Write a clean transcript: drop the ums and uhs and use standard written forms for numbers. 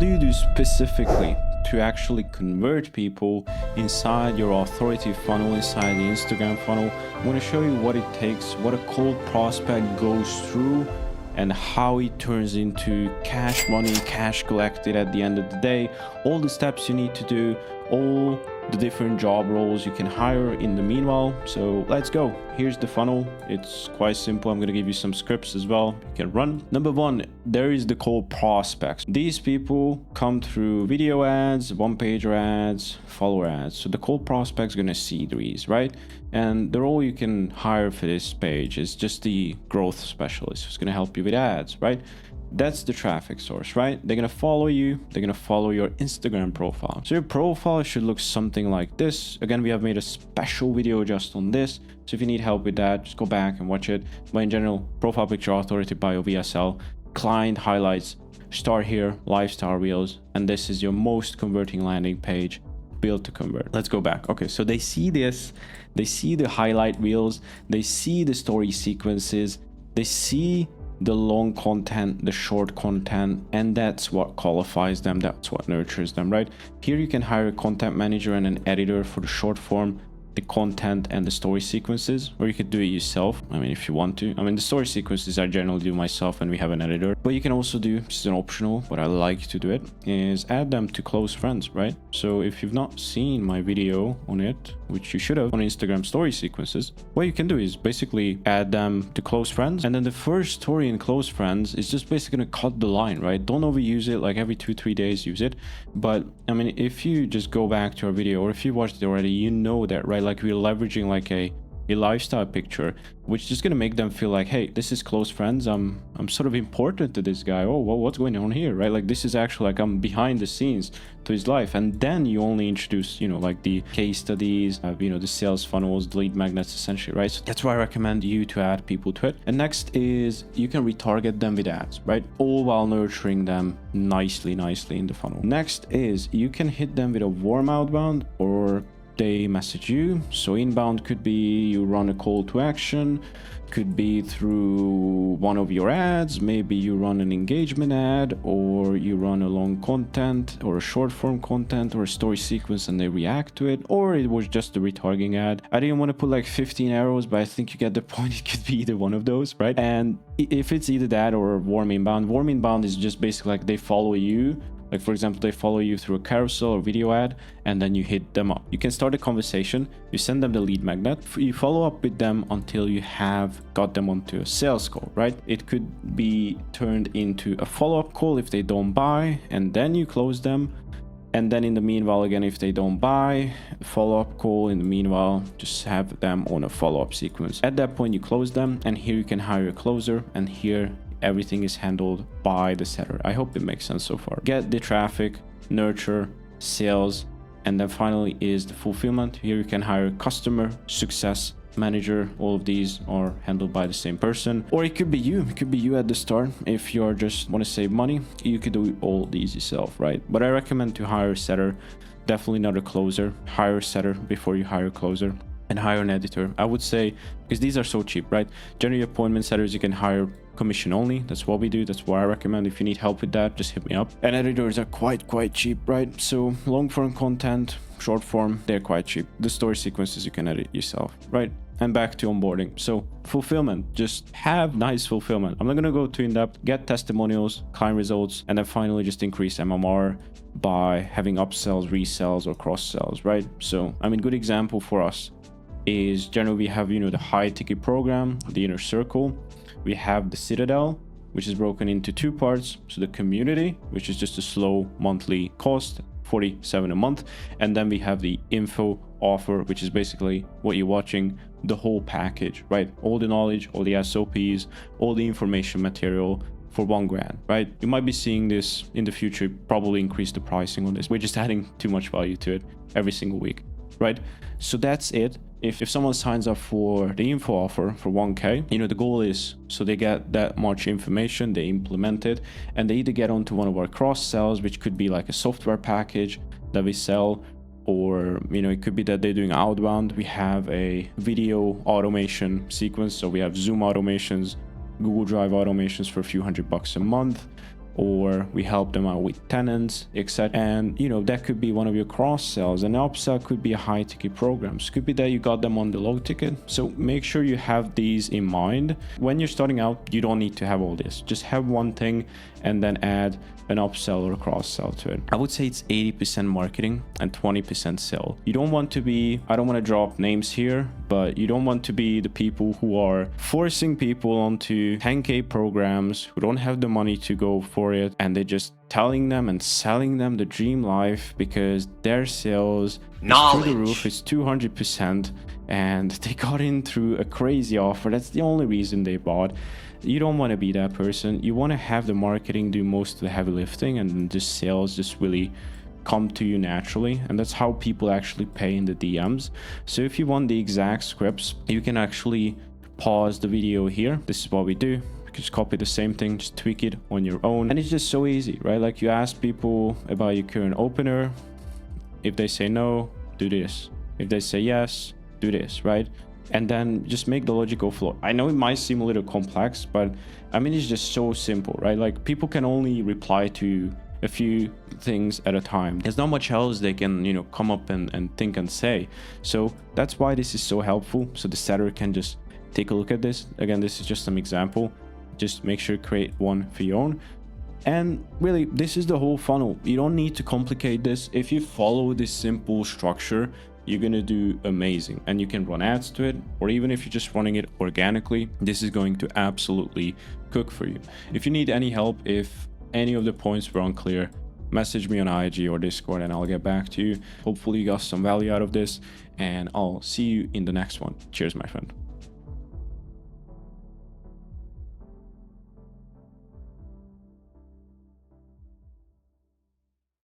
do you do specifically to actually convert people inside your authority funnel, inside the Instagram funnel? I'm going to show you what it takes, what a cold prospect goes through, and how it turns into cash money, cash collected at the end of the day, all the steps you need to do, all the different job roles you can hire in the meanwhile. So let's go. Here's the funnel. It's quite simple. I'm going to give you some scripts as well you can run. Number one, there is the cold prospects. These people come through video ads, one-pager ads, follower ads. So the cold prospect's going to see these, right? And the role you can hire for this page is just the growth specialist who's going to help you with ads, right? That's the traffic source, right? They're going to follow you. They're going to follow your Instagram profile. So your profile should look something like this. Again, we have made a special video just on this. So if you need help with that, just go back and watch it. But in general, profile picture, authority, bio, VSL, client highlights, start here, lifestyle reels. And this is your most converting landing page built to convert. Let's go back. Okay, so they see this. They see the highlight reels. They see the story sequences. They see the long content, the short content, and that's what qualifies them. That's what nurtures them, right? Here you can hire a content manager and an editor for the short form, the content and the story sequences, or you could do it yourself. I mean, if you want to. I mean, the story sequences I generally do myself and we have an editor, but you can also do, this is an optional, but I like to do it, is add them to close friends, right? So if you've not seen my video on it, which you should have, on Instagram story sequences, what you can do is basically add them to close friends. And then the first story in close friends is just basically gonna cut the line, right? Don't overuse it, like every 2-3 days use it. But I mean, if you just go back to our video, or if you watched it already, you know that, right? Like we're leveraging like a lifestyle picture, which is just gonna make them feel like, hey, this is close friends. I'm sort of important to this guy. Oh, well, what's going on here, right? Like this is actually like I'm behind the scenes to his life. And then you only introduce, you know, like the case studies, you know, the sales funnels, the lead magnets, essentially, right? So that's why I recommend you to add people to it. And next is you can retarget them with ads, right? All while nurturing them nicely in the funnel. Next is you can hit them with a warm outbound, or they message you. So inbound could be you run a call to action, could be through one of your ads, maybe you run an engagement ad, or you run a long content or a short form content or a story sequence and they react to it, or it was just a retargeting ad. I didn't want to put like 15 arrows, but I think you get the point. It could be either one of those, right? And if it's either that or warm inbound is just basically like they follow you. Like for example, they follow you through a carousel or video ad, and then you hit them up. You can start a conversation, you send them the lead magnet, you follow up with them until you have got them onto a sales call, right? It could be turned into a follow-up call if they don't buy, and then you close them. And then in the meanwhile, again, if they don't buy, follow-up call. In the meanwhile, just have them on a follow-up sequence. At that point, you close them, and here you can hire a closer, and here everything is handled by the setter. I hope it makes sense so far. Get the traffic, nurture, sales, and then finally is the fulfillment. Here you can hire a customer success manager. All of these are handled by the same person, or it could be you. It could be you at the start. If you're just want to save money, you could do all these yourself, right? But I recommend to hire a setter, definitely not a closer. Hire a setter before you hire a closer, and hire an editor, I would say, because these are so cheap, right? Generally appointment setters you can hire commission only. That's what we do. That's what I recommend. If you need help with that, just hit me up. And editors are quite cheap, right? So long form content, short form, they're quite cheap. The story sequences you can edit yourself, right? And back to onboarding. So fulfillment, just have nice fulfillment. I'm not going to go too in depth. Get testimonials, client results, and then finally just increase MMR by having upsells, resells, or cross sells, right? So I mean, good example for us is generally we have, you know, the high ticket program, the inner circle. We have the Citadel, which is broken into two parts. So the community, which is just a slow monthly cost, $47 a month. And then we have the info offer, which is basically what you're watching, the whole package, right? All the knowledge, all the SOPs, all the information material for $1,000, right? You might be seeing this in the future, probably increase the pricing on this. We're just adding too much value to it every single week, right? So that's it. If someone signs up for the info offer for 1K, you know, the goal is so they get that much information, they implement it, and they either get onto one of our cross sells, which could be like a software package that we sell, or, you know, it could be that they're doing outbound. We have a video automation sequence. So we have Zoom automations, Google Drive automations for a few $100 a month. or we help them out with tenants, etc. And you know, that could be one of your cross sells. An upsell could be a high ticket programs, could be that you got them on the low ticket. So make sure you have these in mind when you're starting out. You don't need to have all this, just have one thing and then add an upsell or a cross sell to it. I would say it's 80% marketing and 20% sell. You don't want to be, I don't want to drop names here, but you don't want to be the people who are forcing people onto 10K programs who don't have the money to go for it, and they're just telling them and selling them the dream life because their sales is through the roof, it's 200%, and they got in through a crazy offer. That's the only reason they bought. You don't want to be that person. You want to have the marketing do most of the heavy lifting, and the sales just really come to you naturally. And that's how people actually pay in the DMs. So if you want the exact scripts, you can actually pause the video here. This is what we do. You just copy the same thing, just tweak it on your own. And it's just so easy, right? Like, you ask people about your current opener. If they say no, do this. If they say yes, do this, right? And then just make the logical flow. I know it might seem a little complex, but I mean, it's just so simple, right? Like, people can only reply to a few things at a time. There's not much else they can, you know, come up and think and say. So that's why this is so helpful. So the setter can just take a look at this. Again, this is just some example. Just make sure to create one for your own. And really, this is the whole funnel. You don't need to complicate this. If you follow this simple structure, you're gonna do amazing, and you can run ads to it, or even if you're just running it organically, this is going to absolutely cook for you. If you need any help, if any of the points were unclear, message me on IG or Discord and I'll get back to you. Hopefully you got some value out of this, and I'll see you in the next one. Cheers, my friend.